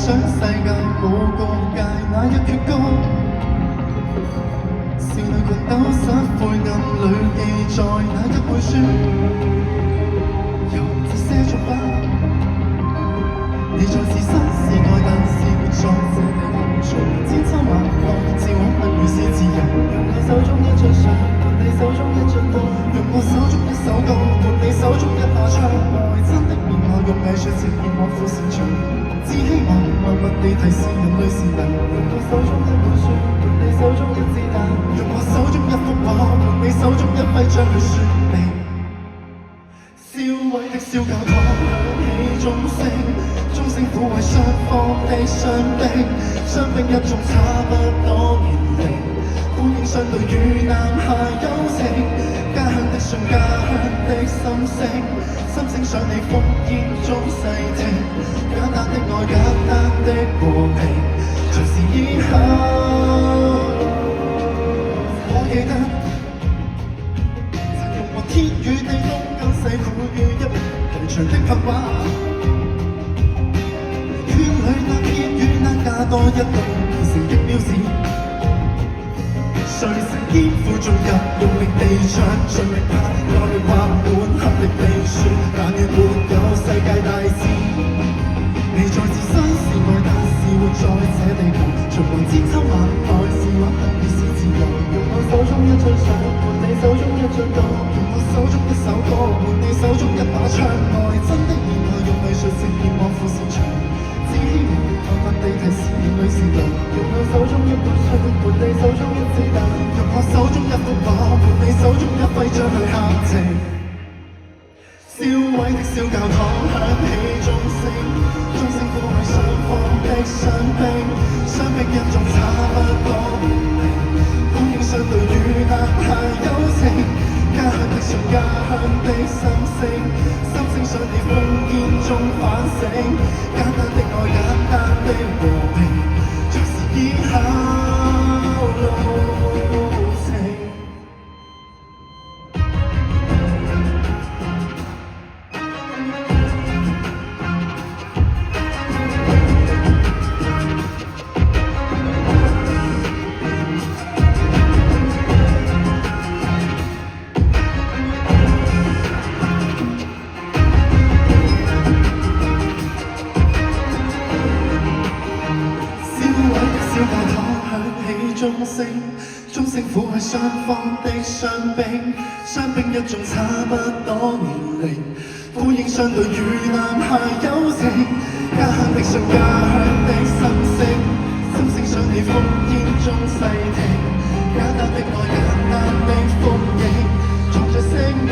想世界冇國界，那一闕歌，少女裙兜失灰暗裏記載那一本書，由這些作品，你在是生是愛，但是活在這地方，從千秋萬代，自我不會是自由。用我手中一張相，撥你手中一張歌，用我手中一首歌，撥你手中一把槍。愛真的面貌，用藝術呈現我苦擅長。只希望默默地提示人類善良。用我手中一本書，撥你手中一支彈，用我手中一幅畫，撥你手中一徽章去説明。燒毀的小教堂響起鐘聲，鐘聲撫慰雙方的傷兵，傷兵一眾差不多年齡，歡迎相對與男孩友情，家鄉的信，家鄉的心聲，心聲想你烽煙中細聽，簡單的愛，簡單的和平，隨時以後，我記得曾用過天與地東跟西苦於一圍牆的拍畫，圈裏那煙與那加多一道變成的標誌，碎成煙灰進入用力地唱，盡力拍落力畫滿合力地説，但願沒有世界大事。你在自身是愛，但是活在這地球，循環千秋萬代，是或不已是自由。用我手中一張相，撥你手中一張歌，用我手中一首歌，撥你手中一把槍。愛真的面貌，用藝術呈現我苦擅長。只希望默默地提示人類善良。用我手中一本書，撥你手中一支彈，用我手中一幅畫，撥你手中一徽章去刻情。燒毀的小教堂響起鐘聲，鐘聲撫慰雙方的傷兵，傷兵一眾差不多年齡，歡迎相對與男孩友情，家鄉的信，家鄉的心聲，心聲想你烽煙中反省，簡單的愛，簡單的和平，隨時以後路程。鐘聲撫慰雙方的傷兵，傷兵一眾差不多年齡，呼應相對與男孩友情，家鄉的信，家鄉的心聲，心聲想你烽煙中細聽，簡單的愛，簡單的風景，藏着聲音，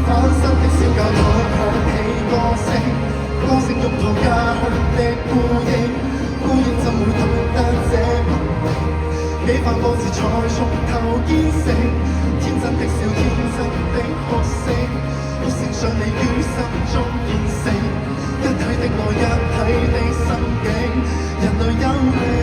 翻新的小教堂響起歌聲，歌聲擁抱家鄉的孤影，孤影怎會懂得這文明？幾番歌詞才從頭建成，天真的笑，天真的哭聲，哭聲想你於心中現成，一體的愛，一體的心境，人類有你。